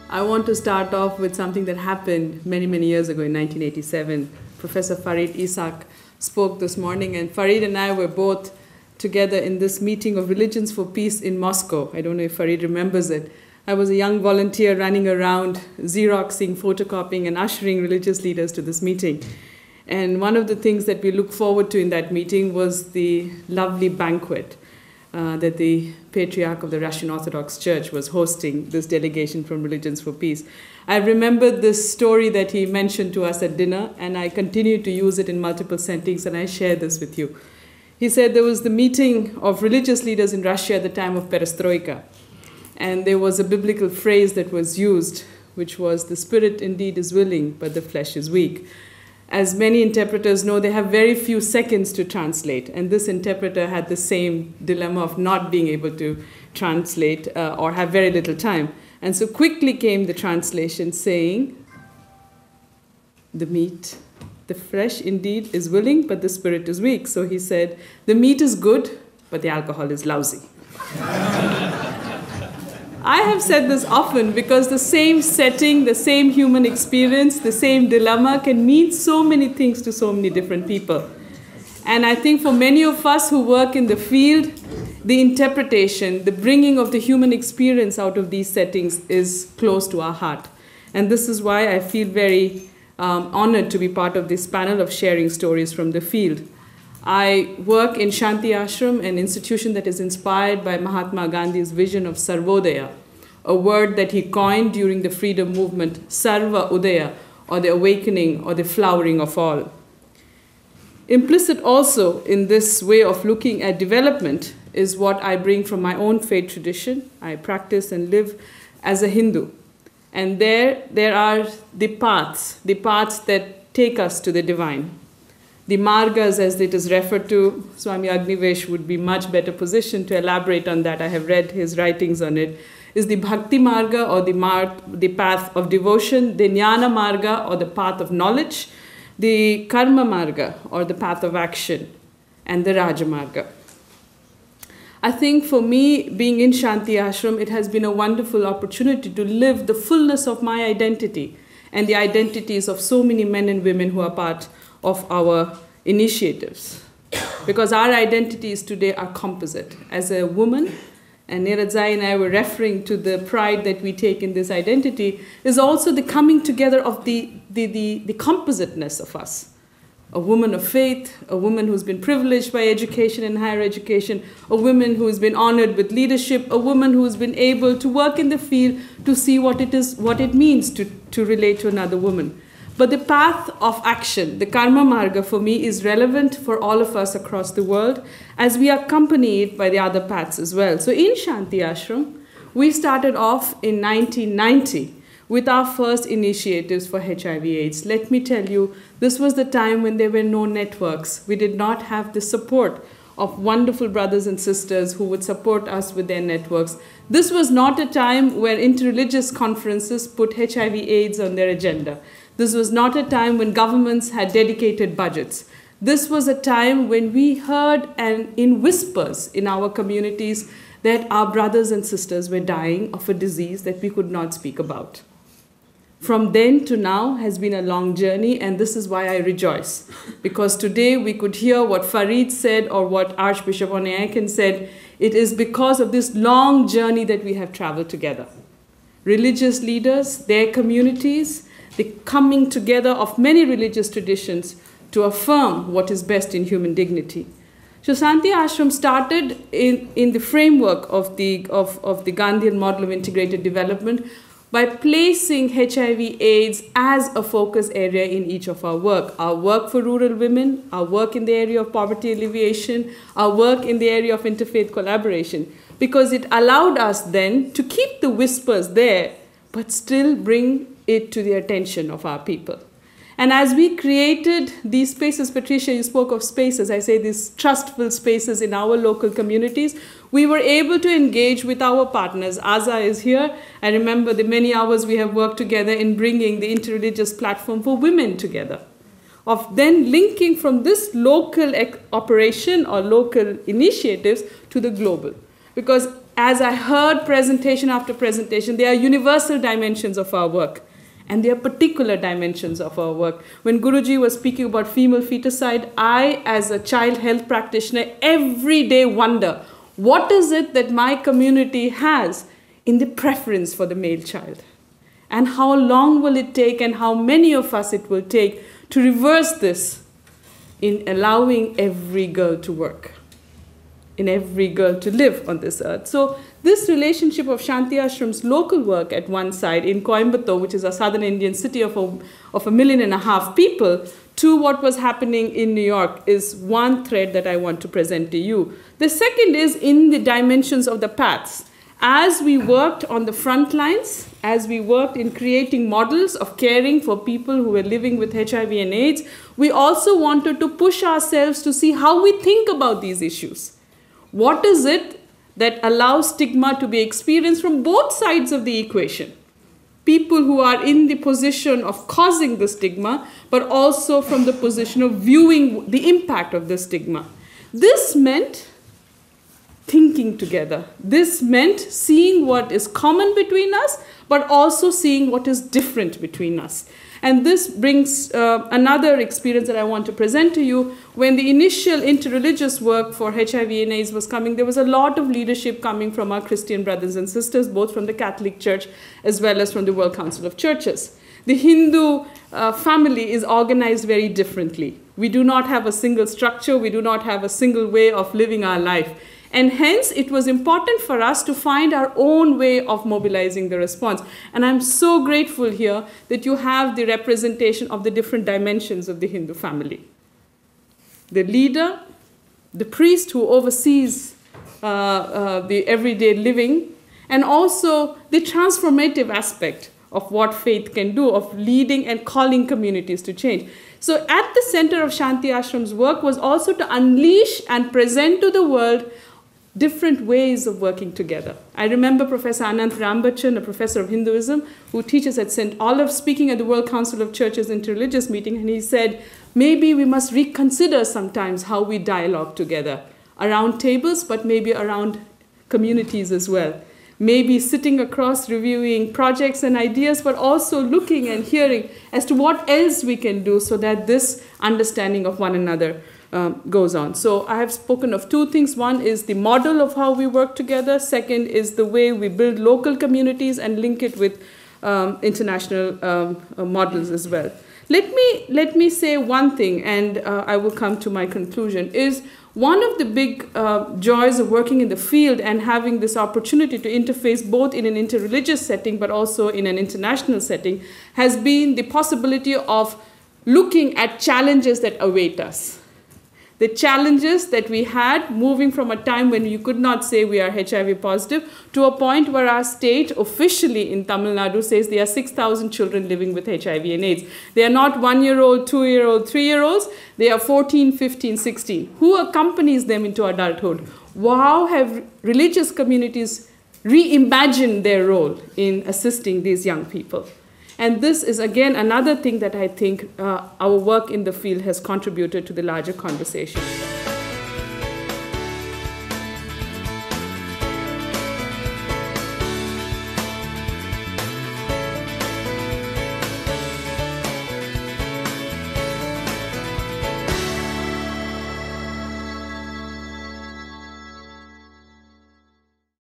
I want to start off with something that happened many, many years ago in 1987. Professor Farid Isaac spoke this morning, and Farid and I were both together in this meeting of Religions for Peace in Moscow. I don't know if Farid remembers it. I was a young volunteer running around, Xeroxing, photocopying, and ushering religious leaders to this meeting. And one of the things that we looked forward to in that meeting was the lovely banquet that the Patriarch of the Russian Orthodox Church was hosting this delegation from Religions for Peace. I remembered this story that he mentioned to us at dinner, and I continue to use it in multiple settings, and I share this with you. He said there was the meeting of religious leaders in Russia at the time of Perestroika, and there was a biblical phrase that was used, which was, "The spirit indeed is willing, but the flesh is weak." As many interpreters know, they have very few seconds to translate, and this interpreter had the same dilemma of not being able to translate or have very little time. And so quickly came the translation saying, the flesh indeed is willing, but the spirit is weak. So he said, the meat is good, but the alcohol is lousy. I have said this often because the same setting, the same human experience, the same dilemma can mean so many things to so many different people. And I think for many of us who work in the field, the interpretation, the bringing of the human experience out of these settings is close to our heart. And this is why I feel very honored to be part of this panel of sharing stories from the field. I work in Shanti Ashram, an institution that is inspired by Mahatma Gandhi's vision of Sarvodaya, a word that he coined during the freedom movement, Sarva Udaya, or the awakening or the flowering of all. Implicit also in this way of looking at development is what I bring from my own faith tradition. I practice and live as a Hindu. And there are the paths that take us to the divine. The margas, as it is referred to, Swami Agnivesh would be much better positioned to elaborate on that. I have read his writings on it. Is the bhakti marga, or the path of devotion, the jnana marga, or the path of knowledge, the karma marga, or the path of action, and the raja marga. I think for me, being in Shanti Ashram, it has been a wonderful opportunity to live the fullness of my identity and the identities of so many men and women who are part of our initiatives. Because our identities today are composite. As a woman, and Niradzai and I were referring to the pride that we take in this identity, is also the coming together of the compositeness of us. A woman of faith, a woman who's been privileged by education and higher education, a woman who's been honored with leadership, a woman who's been able to work in the field to see what it means to relate to another woman. But the path of action, the karma marga, for me is relevant for all of us across the world, as we are accompanied by the other paths as well. So in Shanti Ashram, we started off in 1990 with our first initiatives for HIV/AIDS. Let me tell you, this was the time when there were no networks. We did not have the support of wonderful brothers and sisters who would support us with their networks. This was not a time where interreligious conferences put HIV/AIDS on their agenda. This was not a time when governments had dedicated budgets. This was a time when we heard, and in whispers in our communities, that our brothers and sisters were dying of a disease that we could not speak about. From then to now has been a long journey, and this is why I rejoice. Because today we could hear what Farid said or what Archbishop Onayakan said. It is because of this long journey that we have traveled together. Religious leaders, their communities, the coming together of many religious traditions to affirm what is best in human dignity. So Shanti Ashram started in the framework of the Gandhian model of integrated development by placing HIV/AIDS as a focus area in each of our work. Our work for rural women, our work in the area of poverty alleviation, our work in the area of interfaith collaboration, because it allowed us then to keep the whispers there, but still bring it to the attention of our people. And as we created these spaces, Patricia, you spoke of spaces, I say these trustful spaces in our local communities, we were able to engage with our partners. Aza is here. I remember the many hours we have worked together in bringing the interreligious platform for women together, of then linking from this local operation or local initiatives to the global. Because as I heard presentation after presentation, there are universal dimensions of our work. And there are particular dimensions of our work. When Guruji was speaking about female feticide, I, as a child health practitioner, every day wonder, what is it that my community has in the preference for the male child? And how long will it take, and how many of us it will take to reverse this in allowing every girl to work, in every girl to live on this earth. So this relationship of Shanti Ashram's local work at one side in Coimbatore, which is a southern Indian city of 1.5 million people, to what was happening in New York is one thread that I want to present to you. The second is in the dimensions of the paths. As we worked on the front lines, as we worked in creating models of caring for people who were living with HIV and AIDS, we also wanted to push ourselves to see how we think about these issues. What is it that allows stigma to be experienced from both sides of the equation? People who are in the position of causing the stigma, but also from the position of viewing the impact of the stigma. This meant thinking together. This meant seeing what is common between us, but also seeing what is different between us. And this brings another experience that I want to present to you. When the initial interreligious work for HIV and AIDS was coming, there was a lot of leadership coming from our Christian brothers and sisters, both from the Catholic Church as well as from the World Council of Churches. The Hindu family is organized very differently. We do not have a single structure. We do not have a single way of living our life. And hence, it was important for us to find our own way of mobilizing the response. And I'm so grateful here that you have the representation of the different dimensions of the Hindu family. The leader, the priest who oversees the everyday living, and also the transformative aspect of what faith can do, of leading and calling communities to change. So at the center of Shanti Ashram's work was also to unleash and present to the world different ways of working together. I remember Professor Anant Rambachan, a professor of Hinduism, who teaches at St. Olaf, speaking at the World Council of Churches Interreligious meeting, and he said, maybe we must reconsider sometimes how we dialogue together, around tables, but maybe around communities as well. Maybe sitting across, reviewing projects and ideas, but also looking and hearing as to what else we can do so that this understanding of one another goes on. So I have spoken of two things. One is the model of how we work together. Second is the way we build local communities and link it with international models as well. Let me say one thing, and I will come to my conclusion, is one of the big joys of working in the field and having this opportunity to interface both in an interreligious setting but also in an international setting has been the possibility of looking at challenges that await us. The challenges that we had moving from a time when you could not say we are HIV positive to a point where our state officially in Tamil Nadu says there are 6,000 children living with HIV and AIDS. They are not 1-year-old, 2-year-old, 3-year-olds. They are 14, 15, 16. Who accompanies them into adulthood? How have religious communities reimagined their role in assisting these young people? And this is, again, another thing that I think our work in the field has contributed to the larger conversation.